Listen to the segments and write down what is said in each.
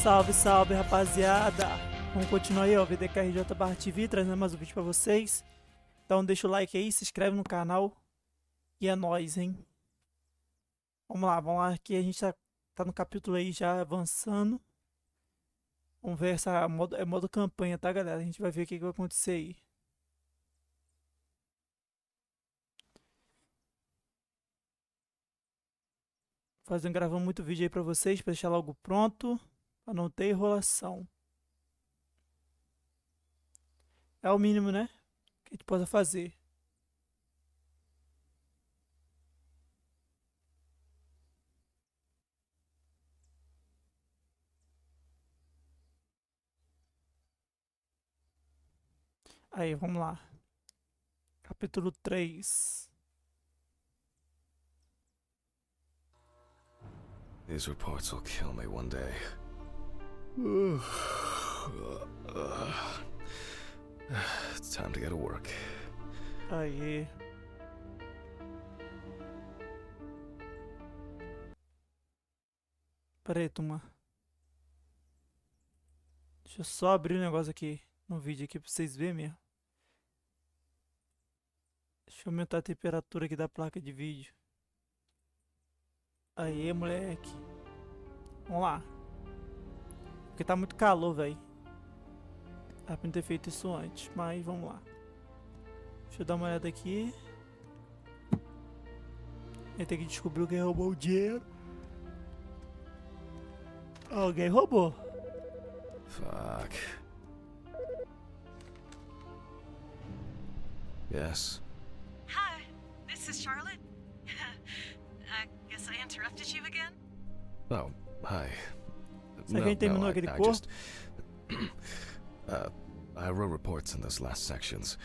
Salve, salve, rapaziada! Vamos continuar aí, ó, VDKRJ/TV, trazendo mais um vídeo pra vocês. Então deixa o like aí, se inscreve no canal. E é nóis, hein? Vamos lá, aqui a gente tá no capítulo aí já avançando. Vamos ver essa modo campanha, tá, galera? A gente vai ver o que vai acontecer aí. Gravando muito vídeo aí pra vocês, pra deixar logo pronto, pra não ter enrolação. É o mínimo, né? Que a gente possa fazer. Aí, vamos lá. Capítulo 3. These reports will kill me one day. It's time to go to work. Aí. Pera aí, turma. Deixa eu só abrir um negócio aqui no vídeo aqui pra vocês verem mesmo. Deixa eu aumentar a temperatura aqui da placa de vídeo. Aí, moleque. Vamos lá. Porque tá muito calor, velho. Era pra não ter feito isso antes, mas vamos lá. Deixa eu dar uma olhada aqui. Ele tem que descobrir quem roubou o dinheiro. Alguém roubou. Fuck. Yes? Hi, this is Charlotte. I guess I interrupted you again? Oh, hi. Será que a gente terminou aquele corpo? I wrote reports in those last sections,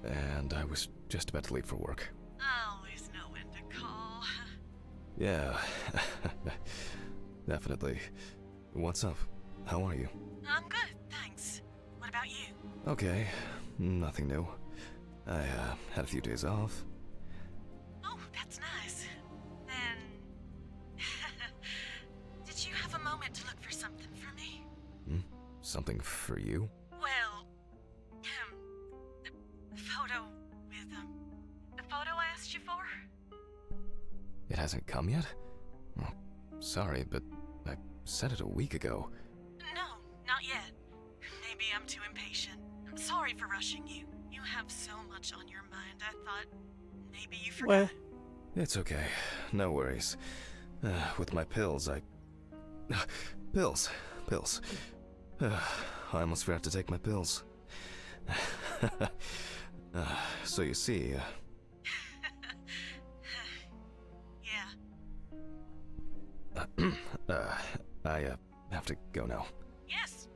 and I was just about to leave for work. I always know when to call. Yeah, definitely. What's up? How are you? I'm good, thanks. What about you? Okay, nothing new. I had a few days off. Oh, that's nice. Then... Did you have a moment to look for something for me? Something for you? Well... the photo with, the photo I asked you for? It hasn't come yet? Oh, sorry, but I said it a week ago. No, not yet. Maybe I'm too impatient. I'm sorry for rushing you. You have so much on your mind, I thought maybe you forgot. Ué, It's okay. No worries. With my pills, Pills. I almost forgot to take my pills. So you see, Yeah. I have to go now. Yes,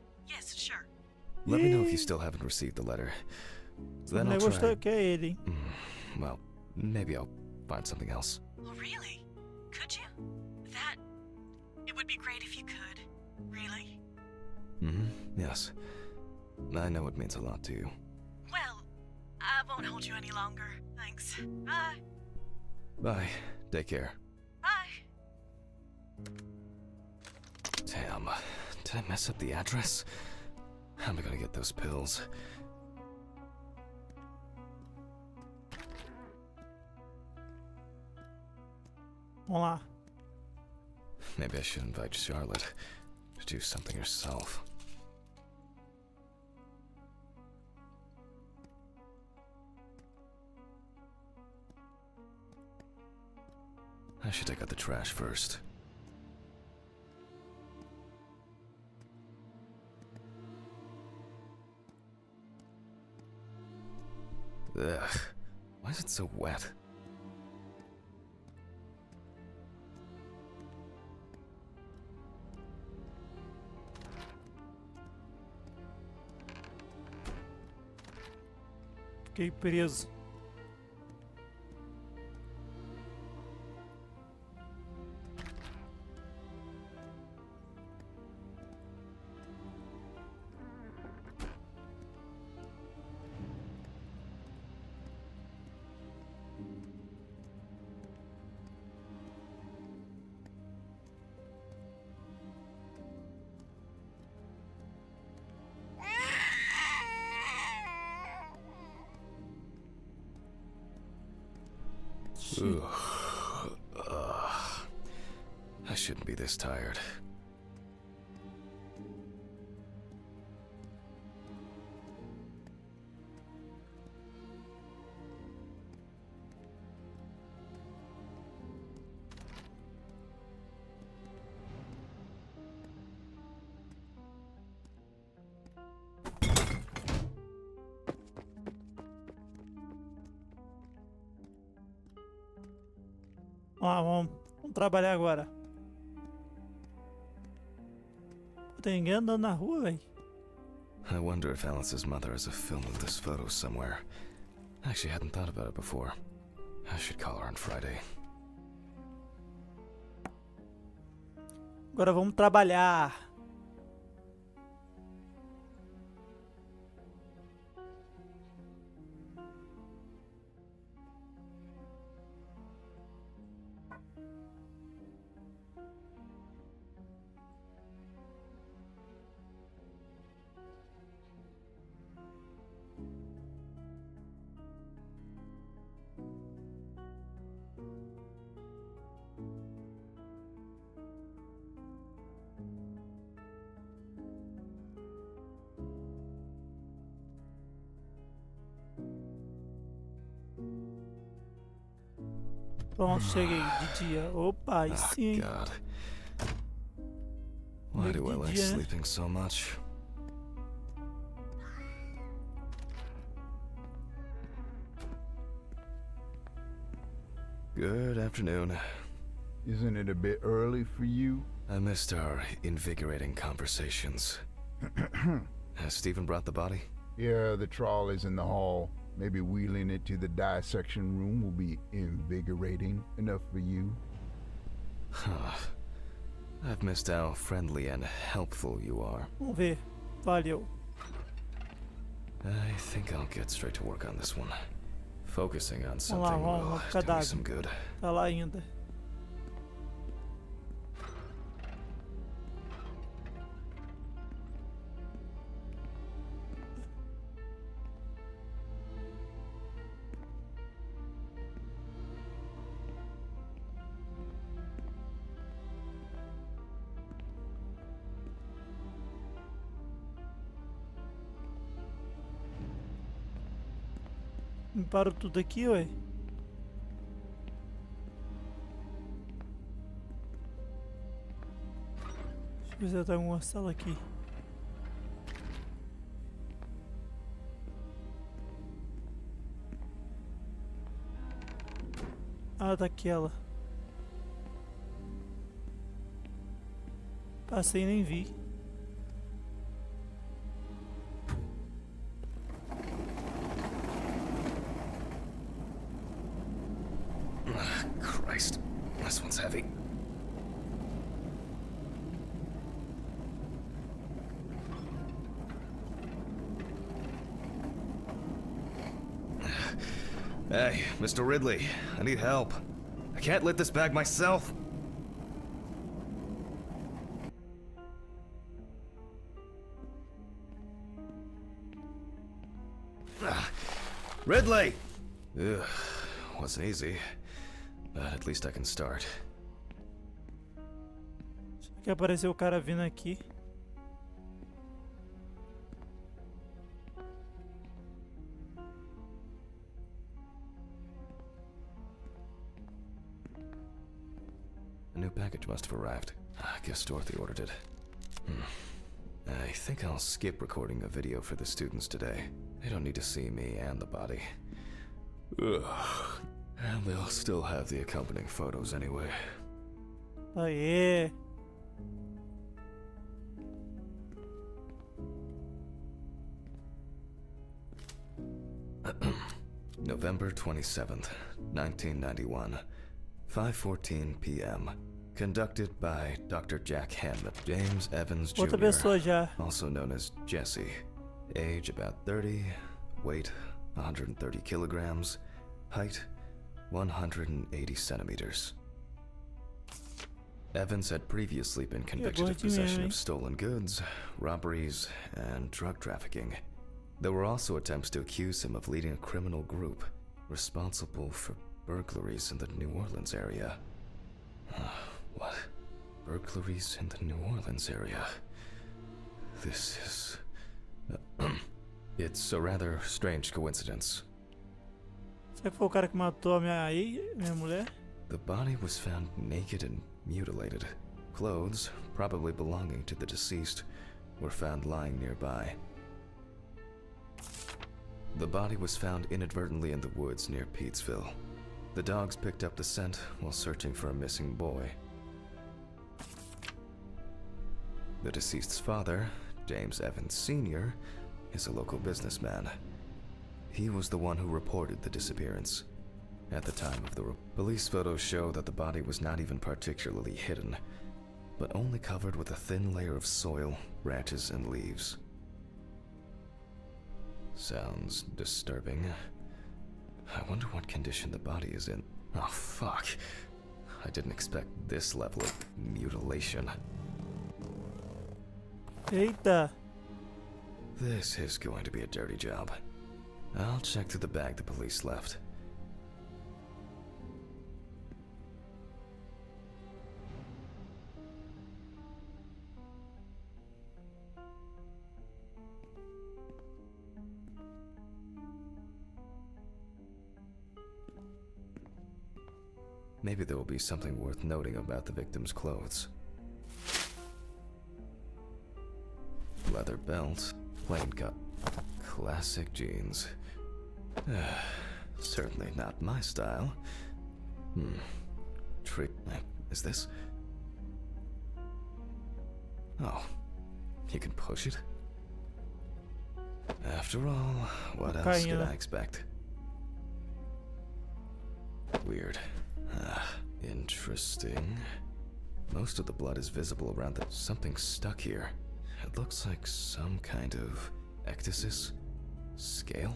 sure. Let me know if you still haven't received the letter. Then nem I'll gostou try. que é ele, hein? Well, maybe I'll find something else. Oh, really? Could you? It would be great if you could. Really? Yes. I know it means a lot to you. Well, I won't hold you any longer. Thanks. Bye. Bye. Take care. Bye. Damn. Did I mess up the address? How am I gonna get those pills? Vamos lá. Maybe I should invite Charlotte to do something herself. I should take out the trash first. Ugh. Why is it so wet? Fiquei preso. Ixi. I shouldn't be this tired. Vamos trabalhar agora. Tem ninguém andando na rua, velho. I wonder if Alice's mother has a film of this photo somewhere. I actually hadn't thought about it before. I should call her on Friday. Agora vamos trabalhar. Pronto, cheguei de dia. Opa, aí sim, hein? God. Why do I like sleeping so much? Good afternoon. Isn't it a bit early for you? I missed our invigorating conversations. Has Stephen brought the body? Yeah, the trolley's in the hall. Maybe wheeling it to the dissection room will be invigorating enough for you. I've missed how friendly and helpful you are. Vamos ver. Valeu. I think I'll get straight to work on this one. Focusing on Vamos lá, something will vamos. do me Cadáver. some good. Tá lá ainda. Limparam tudo aqui, ué. Deixa eu ver se tem alguma sala aqui. Ah, tá aqui ela. Passei e nem vi. Christ, this one's heavy. Hey, Mr. Ridley, I need help. I can't lift this bag myself. Ridley! Ugh, wasn't easy, but at least I can start. Acho que apareceu o cara vindo aqui. A new package must have arrived. I guess Dorothy ordered it. I think I'll skip recording a video for the students today. They don't need to see me and the body. Ugh. And they'll still have the accompanying photos anyway. Aê! November 27th, 1991, 5:14 p.m. Conducted by Dr. Jack Hanlon, James Evans Outra Jr., pessoa já. also known as Jesse. Age about 30, weight 130 kilograms, height 180 centimeters. Evans had previously been convicted of possession of stolen goods, robberies, and drug trafficking. There were also attempts to accuse him of leading a criminal group responsible for burglaries in the New Orleans area. What? Burglaries in the New Orleans area. This is... It's a rather strange coincidence. Será que foi o cara que matou a minha mulher? The body was found naked and mutilated. Clothes, probably belonging to the deceased, were found lying nearby. The body was found inadvertently in the woods near Peetsville. The dogs picked up the scent while searching for a missing boy. The deceased's father, James Evans Sr., is a local businessman. He was the one who reported the disappearance. At the time of the police photos show that the body was not even particularly hidden, but only covered with a thin layer of soil, branches, and leaves. Sounds disturbing. I wonder what condition the body is in. Oh, fuck. I didn't expect this level of mutilation. Eita! This is going to be a dirty job. I'll check through the bag the police left. Maybe there will be something worth noting about the victim's clothes. Leather belt, plain cut, classic jeans. Certainly not my style. Is this? Oh, you can push it? After all, what else did I expect? Weird. Interesting. Most of the blood is visible around the... Something stuck here. It looks like some kind of ecdysis? Scale?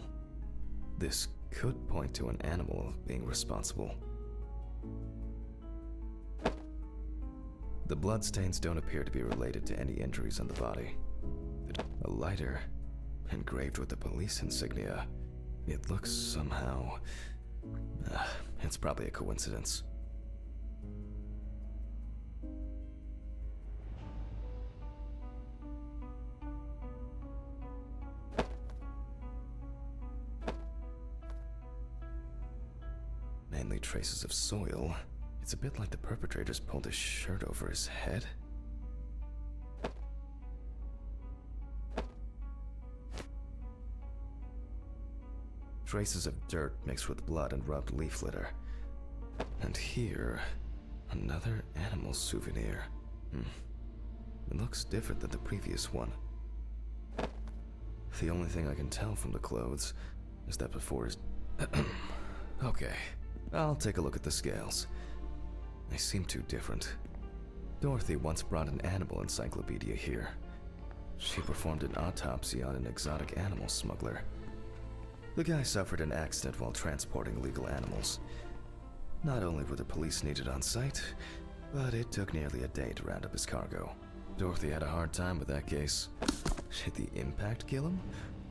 This could point to an animal being responsible. The bloodstains don't appear to be related to any injuries on the body. A lighter, engraved with the police insignia. It looks somehow... it's probably a coincidence. Mainly traces of soil. It's a bit like the perpetrator's pulled his shirt over his head. Traces of dirt mixed with blood and rubbed leaf litter. And here, another animal souvenir. It looks different than the previous one. The only thing I can tell from the clothes is that before his... Okay, I'll take a look at the scales. They seem too different. Dorothy once brought an animal encyclopedia here. She performed an autopsy on an exotic animal smuggler. The guy suffered an accident while transporting illegal animals. Not only were the police needed on site, but it took nearly a day to round up his cargo. Dorothy had a hard time with that case. Did the impact kill him?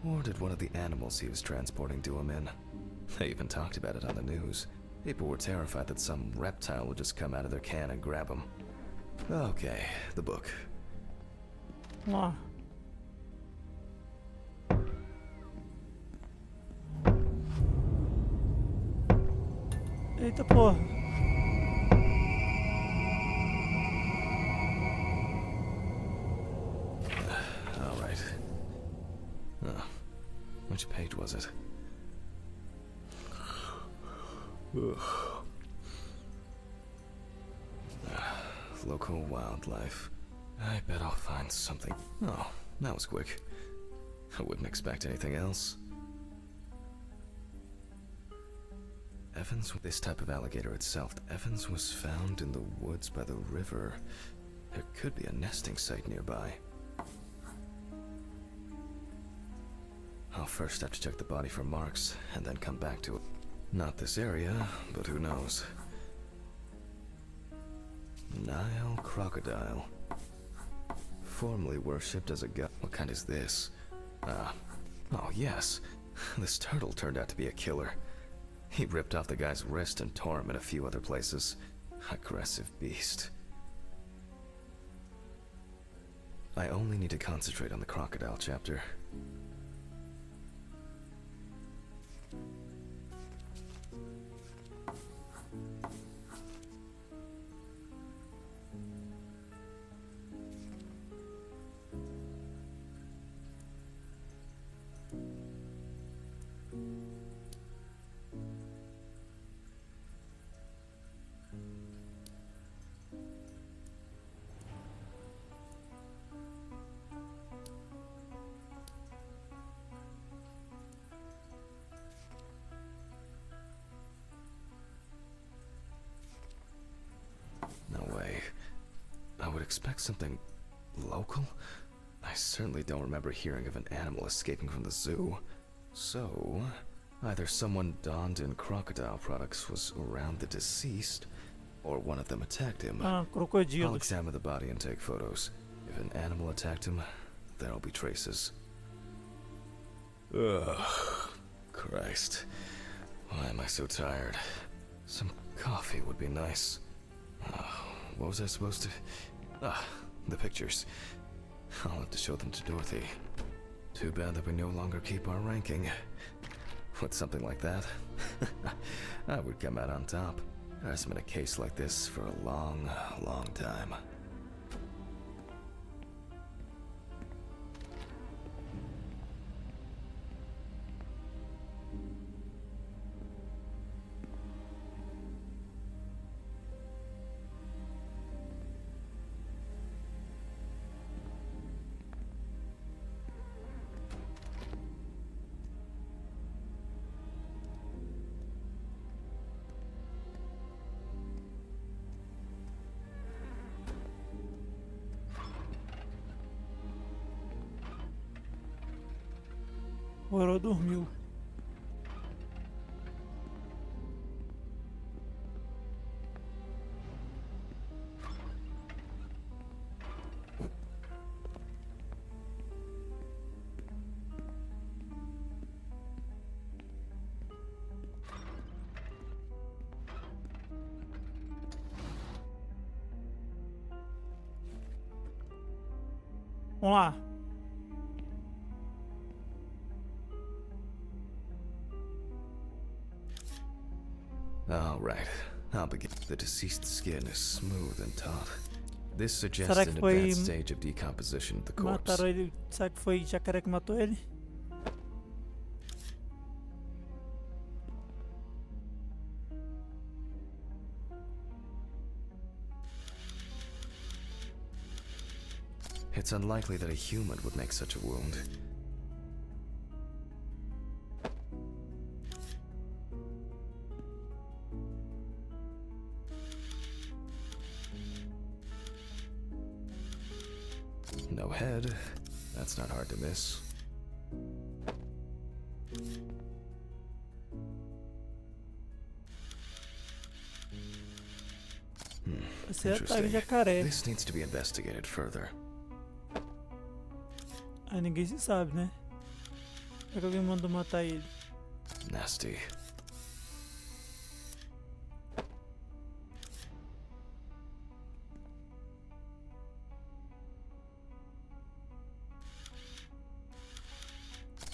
Or did one of the animals he was transporting do him in? They even talked about it on the news. People were terrified that some reptile would just come out of their can and grab him. Okay, the book. Vamos lá. Eita porra. All right. Which page was it? Local wildlife. I bet I'll find something. Oh, that was quick. I wouldn't expect anything else. Evans, this type of alligator itself, Evans was found in the woods by the river. There could be a nesting site nearby. I'll first have to check the body for marks, and then come back to it. Not this area, but who knows. Nile crocodile. Formerly worshipped as a god. What kind is this? Oh yes. This turtle turned out to be a killer. He ripped off the guy's wrist and tore him in a few other places. Aggressive beast. I only need to concentrate on the crocodile chapter. No way. I would expect something local? I certainly don't remember hearing of an animal escaping from the zoo. So, either someone donned in crocodile products was around the deceased, or one of them attacked him. I'll Crocodilos. examine the body and take photos. If an animal attacked him, there'll be traces. Ugh. Christ. Why am I so tired? Some coffee would be nice. What was I supposed to... the pictures. I'll have to show them to Dorothy. Too bad that we no longer keep our ranking. With something like that, I would come out on top. There hasn't been a case like this for a long, long time. O Oro dormiu. Vamos lá. All right, I'll begin. The deceased's skin is smooth and taut. This suggests Será an que foi advanced stage of decomposition of the corpse. Mataram ele. Será que foi jacaré que matou ele? It's unlikely that a human would make such a wound. No head. That's not hard to miss. Você ataque Interesting. jacaré. This needs to be investigated further. Aí ninguém se sabe, né? Será que alguém mandou matar ele? Nasty.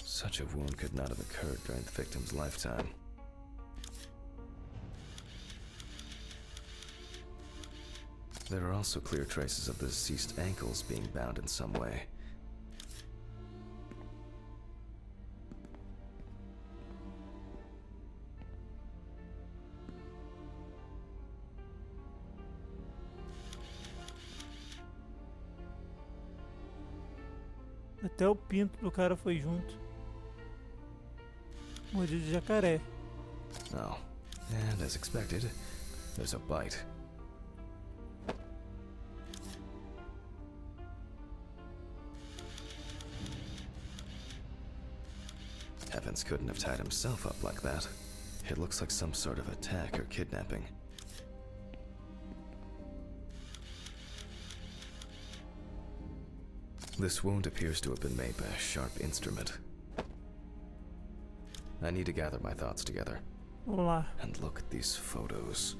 Such a wound could not have occurred during the victim's lifetime. There are also clear traces of the deceased ankles being bound in some way. Até o pinto do cara foi junto. Mordido de jacaré. Oh, and as expected, there's a bite. Evans couldn't have tied himself up like that. It looks like some sort of attack or kidnapping. This wound appears to have been made by a sharp instrument. I need to gather my thoughts together. Vamos lá. And look at these photos.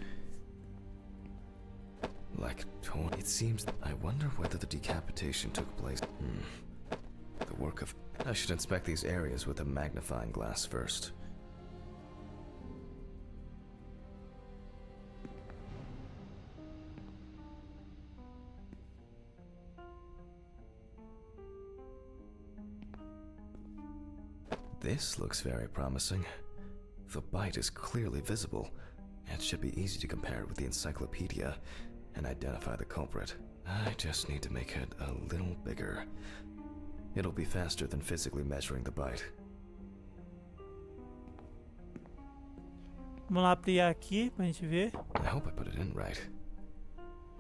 Like, it seems. I wonder whether the decapitation took place. The work of. I should inspect these areas with a magnifying glass first. This looks very promising. The bite is clearly visible. It should be easy to compare with the encyclopedia and identify the culprit. I just need to make it a little bigger. It'll be faster than physically measuring the bite. Vamos lá ampliar aqui pra gente ver. I hope I put it in right.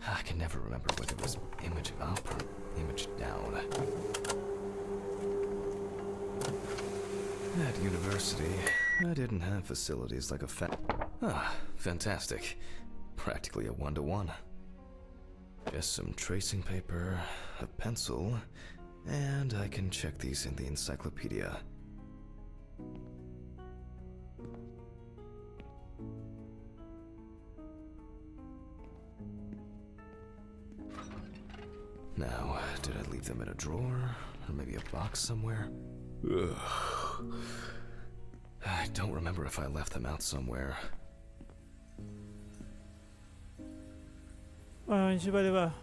I can never remember whether it was image up or image down. At university, I didn't have facilities like a fantastic. Practically a one-to-one. Just some tracing paper, a pencil, and I can check these in the encyclopedia. Now, did I leave them in a drawer? Or maybe a box somewhere? Ugh. I don't remember if I left them out somewhere. Ah, a gente vai levar.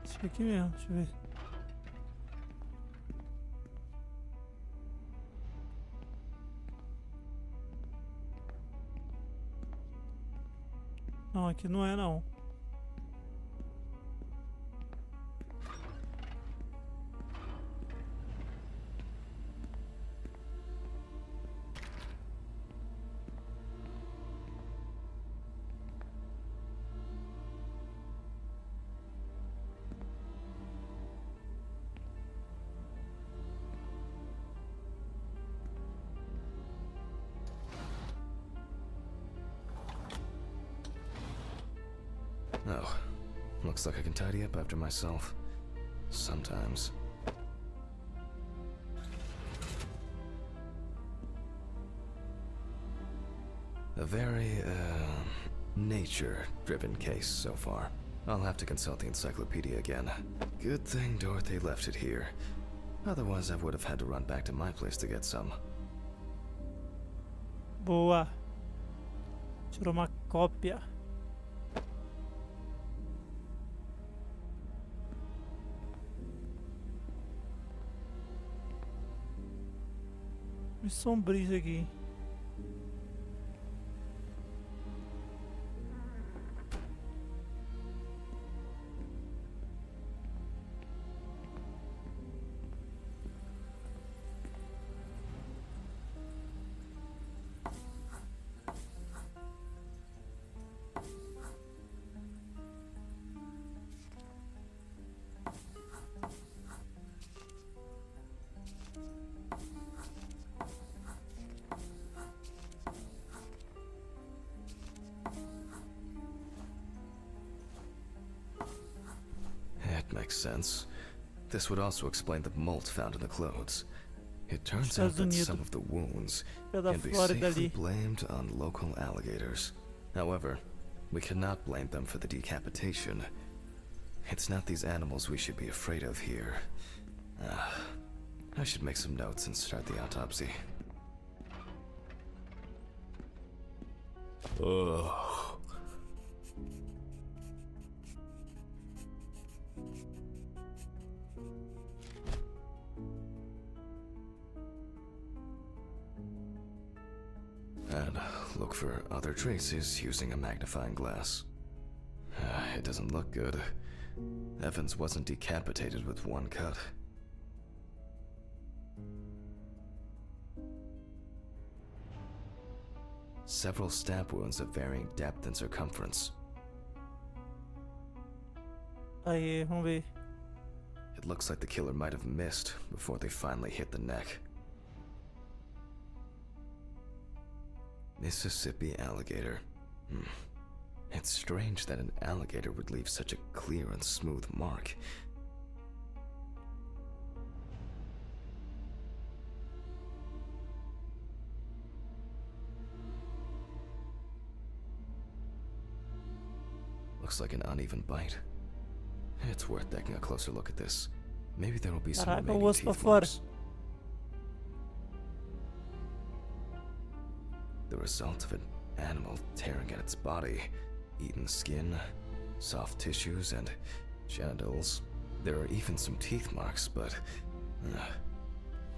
Acho que aqui mesmo, deixa eu ver. Não, aqui não é não. Oh, looks like I can tidy up after myself. Sometimes. A very, nature-driven case so far. I'll have to consult the encyclopedia again. Good thing Dorothy left it here. Otherwise, I would have had to run back to my place to get some. Boa. Tirou uma cópia. Muito sombrio aqui. Makes sense. This would also explain the mold found in the clothes. It turns Estados out that Unidos. some of the wounds Pela can be Flórida safely ali. blamed on local alligators. However, we cannot blame them for the decapitation. It's not these animals we should be afraid of here. I should make some notes and start the autopsy. Ugh. And look for other traces using a magnifying glass. It doesn't look good. Evans wasn't decapitated with one cut. Several stab wounds of varying depth and circumference. Aí, vamos ver. It looks like the killer might have missed before they finally hit the neck. Mississippi alligator. It's strange that an alligator would leave such a clear and smooth mark. Looks like an uneven bite. It's worth taking a closer look at this. Maybe there will be some Caraca, o remaining osso pra teeth fora. marks. The result of an animal tearing at its body. Eaten skin, soft tissues, and genitals. There are even some teeth marks, but...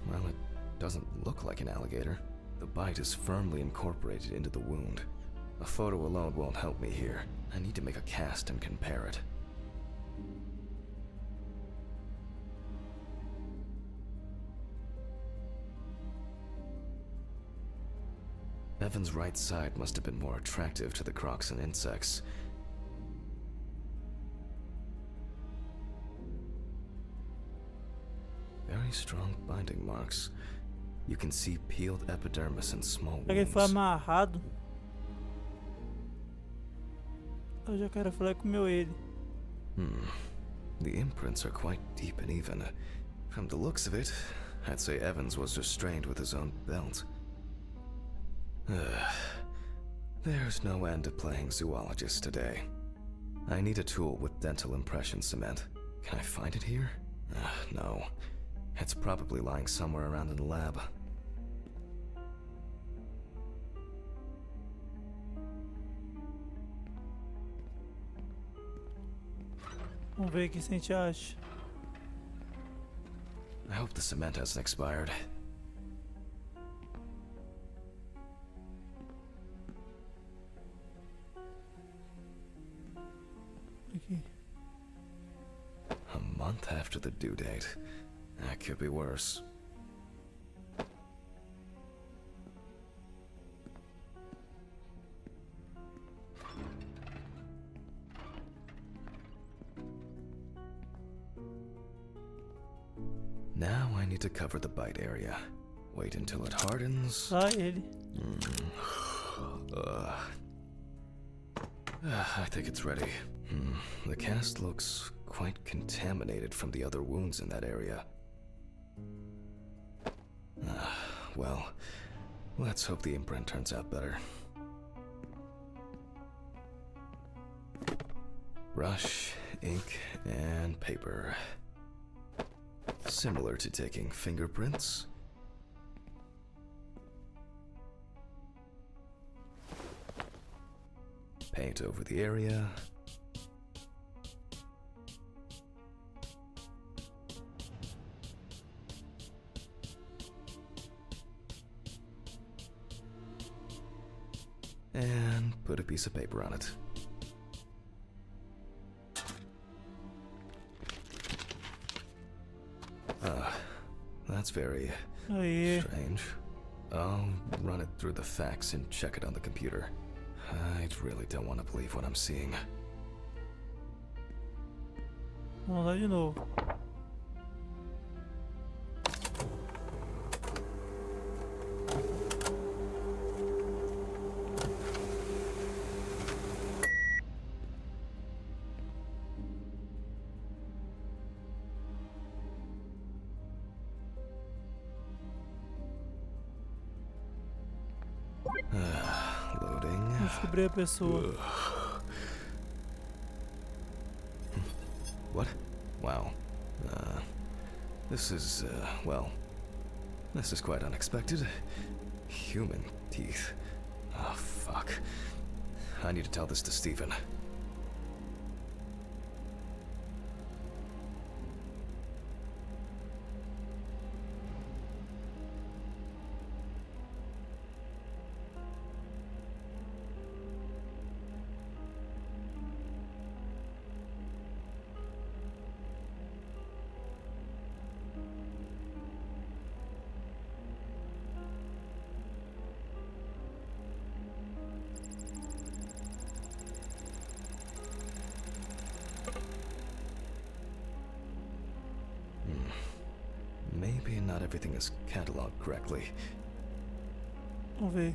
well, it doesn't look like an alligator. The bite is firmly incorporated into the wound. A photo alone won't help me here. I need to make a cast and compare it. Evan's right side must have been more attractive to the crocs and insects. Very strong binding marks. You can see peeled epidermis and small Será que ele foi wounds. amarrado? O jacaré foi lá e comeu ele. The imprints are quite deep and even. From the looks of it, I'd say Evans was restrained with his own belt. There's no end to playing zoologist today. I need a tool with dental impression cement. Can I find it here? No. It's probably lying somewhere around in the lab. Vamos ver o que a gente acha. I hope the cement hasn't expired. Aqui. A month after the due date. That could be worse. Now I need to cover the bite area. Wait until it hardens. Só ele. I think it's ready. The cast looks quite contaminated from the other wounds in that area. Well, let's hope the imprint turns out better. Brush, ink, and paper. Similar to taking fingerprints. Paint over the area. And put a piece of paper on it. That's very Aí. strange. I'll run it through the fax and check it on the computer. I really don't want to believe what I'm seeing. Vamos lá de novo. Loading. Descobri a pessoa. What? Wow. This is, well, this is quite unexpected. Human teeth. Oh, fuck. I need to tell this to Stephen. Maybe not everything is cataloged correctly. Vamos ver.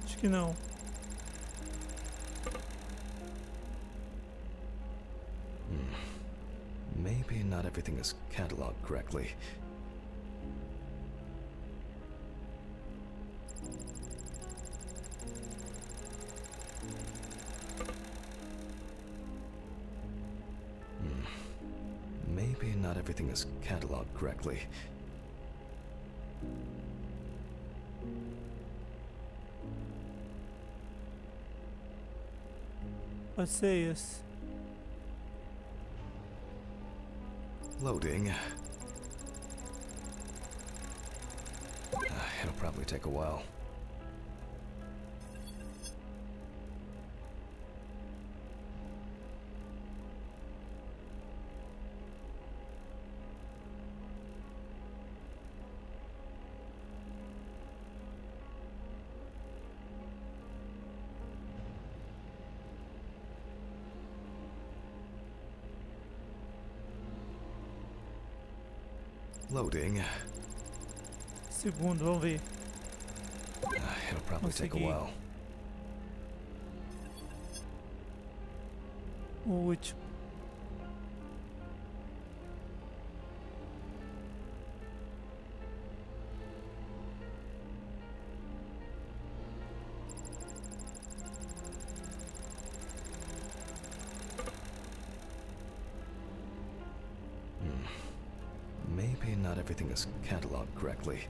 Acho que não. Maybe not everything is cataloged correctly. everything is cataloged correctly. Pode ser esse. Loading. It'll probably take a while. Loading. Segundo, vamos ver. It'll probably take a Consegui. while. O último. Maybe not everything is cataloged correctly.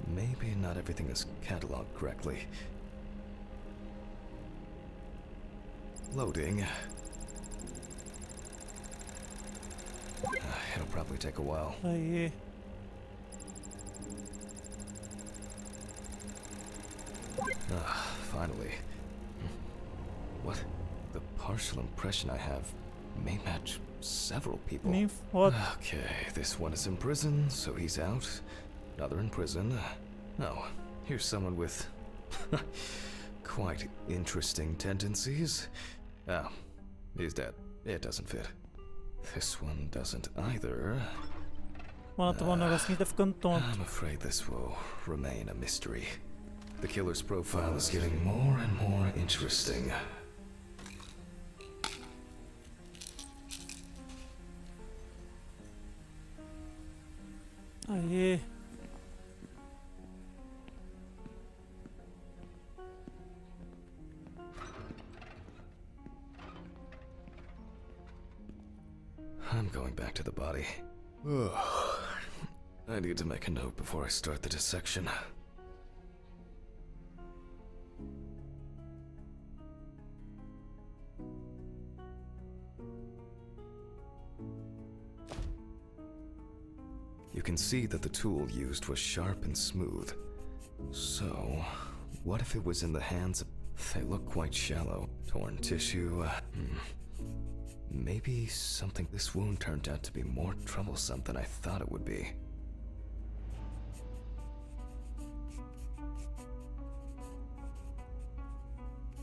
Maybe not everything is cataloged correctly. Loading. It'll probably take a while. Aí. Finally. What? The partial impression I have may match several people. Nem foto. Okay, this one is in prison, so he's out. Another in prison. Oh, here's someone with quite interesting tendencies. Oh, he's dead. It doesn't fit. This one doesn't either. Mano, tomar um negocinho tá ficando tonto. I'm afraid this will remain a mystery. The killer's profile is getting more and more interesting. Aê. I'm going back to the body. Ugh. I need to make a note before I start the dissection. You can see that the tool used was sharp and smooth. So, what if it was in the hands of... They look quite shallow. Torn tissue, maybe something... This wound turned out to be more troublesome than I thought it would be.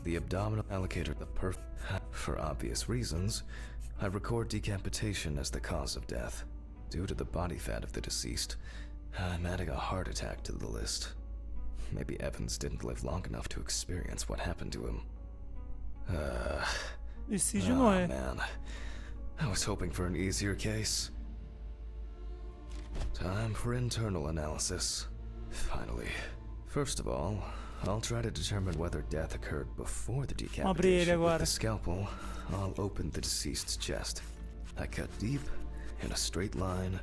The abdominal allocator, for obvious reasons, I record decapitation as the cause of death. Due to the body fat of the deceased, I'm adding a heart attack to the list. Maybe Evans didn't live long enough to experience what happened to him. Decide não é. Man. I was hoping for an easier case. Time for internal analysis. Finally. First of all, I'll try to determine whether death occurred before the Abrir ele decapitation. With agora. the scalpel, I'll open the deceased's chest. I cut deep, in a straight line,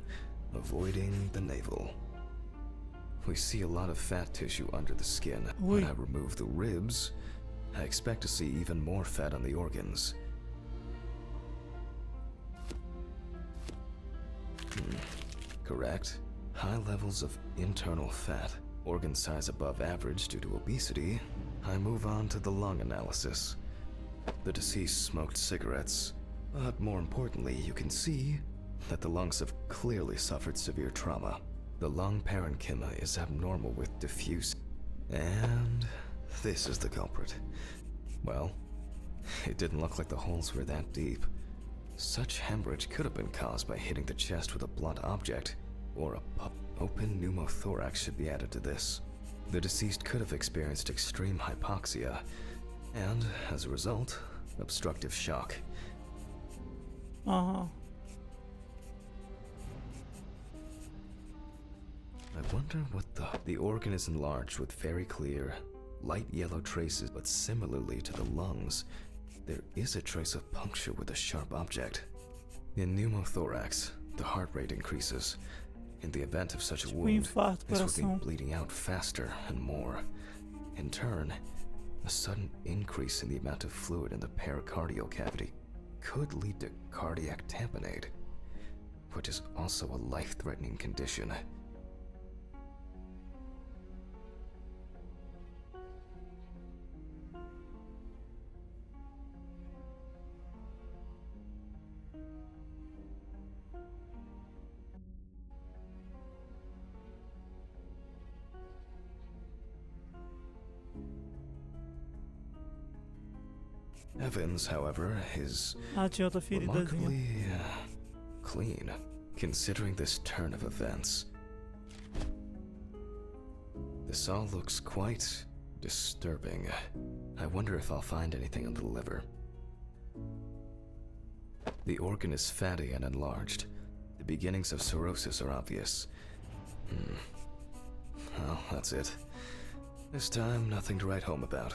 avoiding the navel. We see a lot of fat tissue under the skin. When I remove the ribs, I expect to see even more fat on the organs. Correct. High levels of internal fat, organ size above average due to obesity. I move on to the lung analysis. The deceased smoked cigarettes, but more importantly, you can see that the lungs have clearly suffered severe trauma. The lung parenchyma is abnormal with diffuse... And this is the culprit. Well, it didn't look like the holes were that deep. Such hemorrhage could have been caused by hitting the chest with a blunt object, or a open pneumothorax should be added to this. The deceased could have experienced extreme hypoxia, and, as a result, obstructive shock. Aham. I wonder what the organ is enlarged with very clear, light yellow traces, but similarly to the lungs, there is a trace of puncture with a sharp object. In pneumothorax, the heart rate increases. In the event of such a wound, infarto, this would coração. be bleeding out faster and more. In turn, a sudden increase in the amount of fluid in the pericardial cavity could lead to cardiac tamponade, which is also a life-threatening condition. Evans, however, is Tinha outra feridazinha. remarkably clean, considering this turn of events. This all looks quite disturbing. I wonder if I'll find anything on the liver. The organ is fatty and enlarged. The beginnings of cirrhosis are obvious. Well, that's it. This time, nothing to write home about.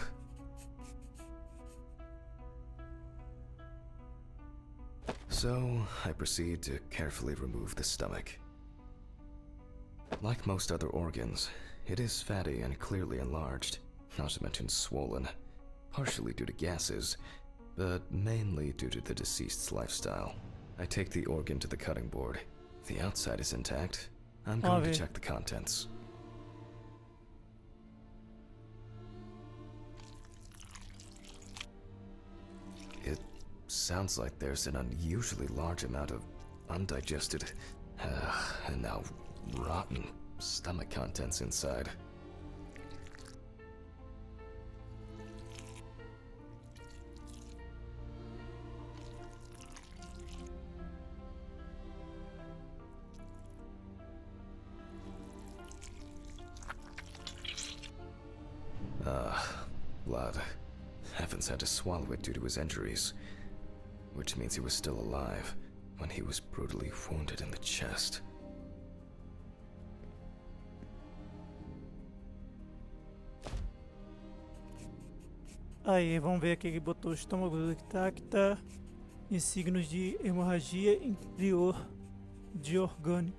So, I proceed to carefully remove the stomach. Like most other organs, it is fatty and clearly enlarged, not to mention swollen, partially due to gases, but mainly due to the deceased's lifestyle. I take the organ to the cutting board. The outside is intact. I'm going to check the contents. It sounds like there's an unusually large amount of undigested, and now rotten stomach contents inside. Blood. Evans had to swallow it due to his injuries, which means he was still alive when he was brutally wounded in the chest. Aí, vamos ver aqui que botou estômago intacta e signos de hemorragia interior de orgânico.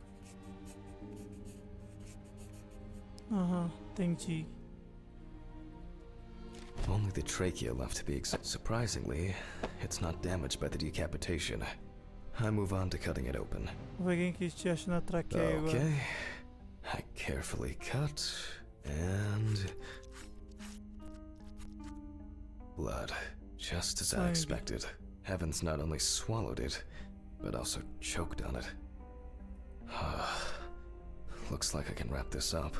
Entendi. Only the trachea left to be examined. Surprisingly, it's not damaged by the decapitation. I move on to cutting it open. Vou ver quem que te acha na traqueia agora. Okay. I carefully cut, and... blood. Just as I expected. Evans not only swallowed it, but also choked on it. Looks like I can wrap this up.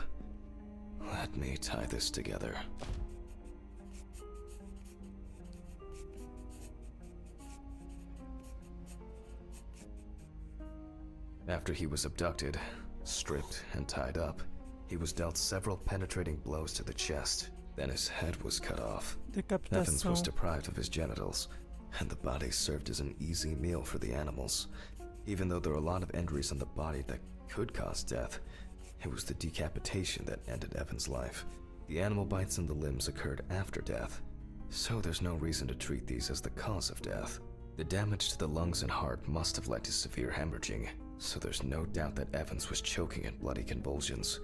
Let me tie this together. After he was abducted, stripped, and tied up, he was dealt several penetrating blows to the chest. Then his head was cut off. Evans was deprived of his genitals, and the body served as an easy meal for the animals. Even though there are a lot of injuries on the body that could cause death, it was the decapitation that ended Evans' life. The animal bites in the limbs occurred after death, so there's no reason to treat these as the cause of death. The damage to the lungs and heart must have led to severe hemorrhaging, so there's no doubt that Evans was choking in bloody convulsions.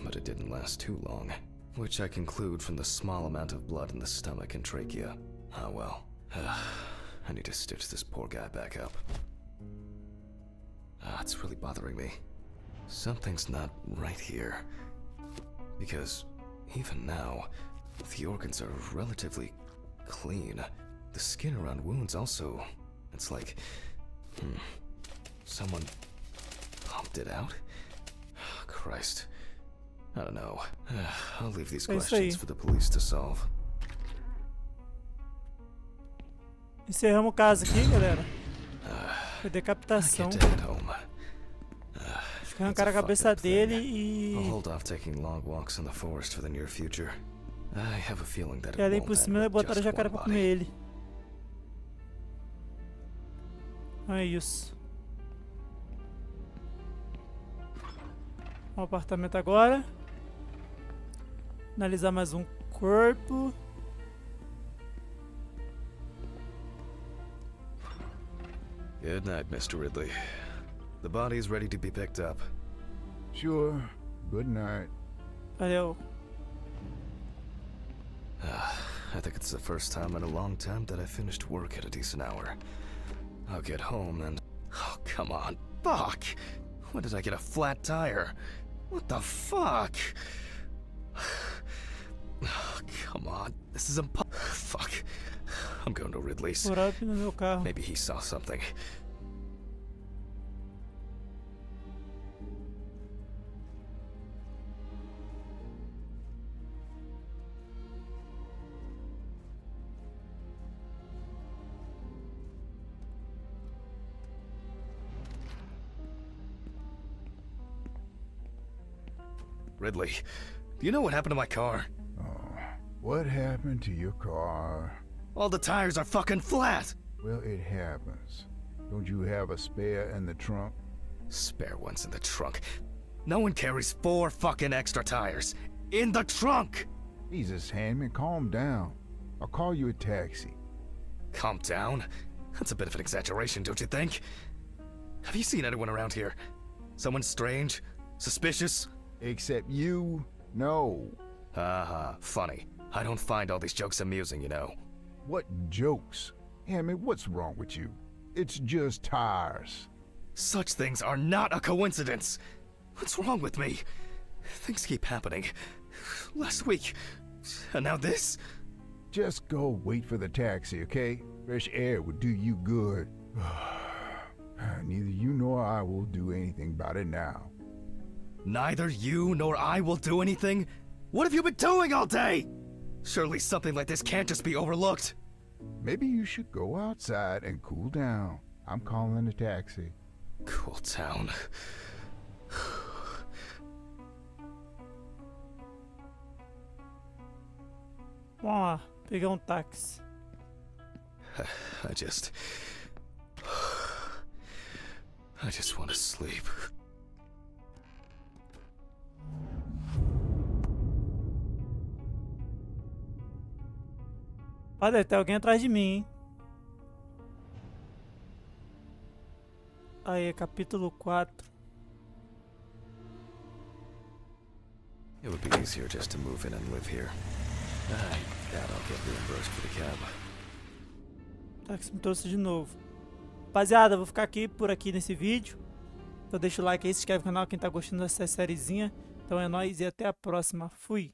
But it didn't last too long, which I conclude from the small amount of blood in the stomach and trachea. Ah well. I need to stitch this poor guy back up. It's really bothering me. Something's not right here. Because even now, the organs are relatively clean. The skin around wounds also, it's like, someone pumped it out? Christ. I don't know. I'll leave these questions for the police to solve. Encerramos o caso aqui, galera. Foi decapitação. Acho que arrancaram a cabeça dele e... I'll hold off taking long walks in the forest for the near future. I have a feeling that E ali por cima botaram o jacaré pra comer ele. É isso. O apartamento agora. Analisar mais um corpo. Good night, Mr. Ridley. The body is ready to be picked up. Sure. Good night. Valeu. I think it's the first time in a long time that I finished work at a decent hour. I'll get home and... Oh, come on. Fuck! When did I get a flat tire? What the fuck? Oh, come on. This is impossible. Fuck. I'm going to Ridley's. Furar o pneu do meu carro. Maybe he saw something. Ridley, do you know what happened to my car? Oh, what happened to your car? All the tires are fucking flat! Well, it happens. Don't you have a spare in the trunk? Spare ones in the trunk. No one carries 4 fucking extra tires. In the trunk! Jesus, Handman, calm down. I'll call you a taxi. Calm down? That's a bit of an exaggeration, don't you think? Have you seen anyone around here? Someone strange? Suspicious? Except you? No. Haha, funny. I don't find all these jokes amusing, you know. What jokes? Handman, what's wrong with you? It's just tires. Such things are not a coincidence! What's wrong with me? Things keep happening. Last week, and now this? Just go wait for the taxi, okay? Fresh air would do you good. Neither you nor I will do anything about it now. Neither you nor I will do anything? What have you been doing all day? Surely something like this can't just be overlooked. Maybe you should go outside and cool down. I'm calling a taxi. Cool down. Vamos lá, pegar um táxi. I just want to sleep. Ah, deve ter alguém atrás de mim, hein? Aí, capítulo 4. It would be easier just to move in and live here. I doubt I'll get reimbursed for the cab. Táxi me trouxe de novo. Rapaziada, eu vou ficar por aqui nesse vídeo. Então deixa o like aí, se inscreve no canal quem tá gostando dessa sériezinha. Então é nóis e até a próxima. Fui!